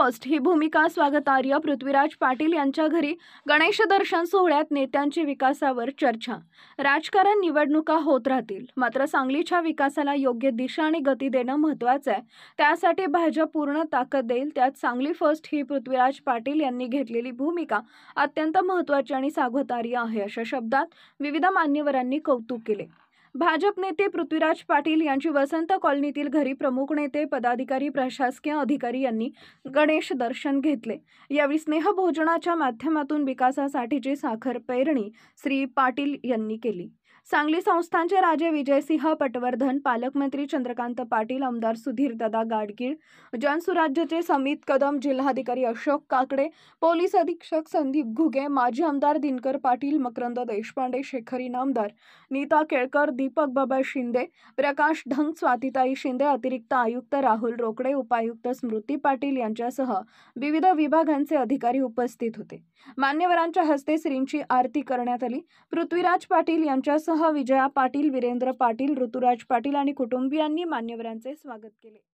First ही भूमिका स्वागतार्ह पृथ्वीराज पाटील यांच्या घरी गणेश दर्शन सोहळ्यात नेत्यांची विकासावर चर्चा। राजकारण निवडणुका होत राहतील, मात्र सांगलीच्या विकासाला योग्य दिशा आणि गती देणं महत्त्वाचं आहे। त्यासाठी भाजप पूर्ण ताकद देईल। त्यात सांगली फर्स्ट ही पृथ्वीराज पाटील यांनी घेतलेली भूमिका अत्यंत महत्त्वाची आणि स्वागतार्ह आहे, अशा शब्दात विविध मान्यवरांनी कौतुक केले। भाजप नेते पृथ्वीराज पाटील यांची वसंत कॉलनीतील घरी प्रमुख नेते, पदाधिकारी, प्रशासकीय अधिकारी यांनी गणेश दर्शन घेतले। यावेळी स्नेहभोजनाच्या माध्यमातून विकासासाठीची साखर पेरणी श्री पाटील यांनी केली। सांगली संस्थानचे राजे विजयसिंह पटवर्धन, पालकमंत्री चंद्रकांत पाटील, आमदार सुधीरदादा गाडगीळ, जनसुराज्यचे समित कदम, जिल्हाधिकारी अशोक काकडे, पोलीस अधीक्षक संदीप घुगे, माजी आमदार दिनकर पाटील, मकरंद देशपांडे, शेखर इनामदार, नीता केळकर, दीपक बाबा शिंदे, प्रकाश ढंग, स्वातीताई शिंदे, अतिरिक्त आयुक्त राहुल रोकडे, उपायुक्त स्मृती पाटील यांच्यासह विविध विभागांचे अधिकारी उपस्थित होते। मान्यवरांच्या हस्ते श्रींची आरती करण्यात आली। पृथ्वीराज पाटील यांच्यासह विजया पाटील, वीरेंद्र पाटील, ऋतुराज पाटील आणि कुटुंबियांनी मान्यवरांचे स्वागत केले।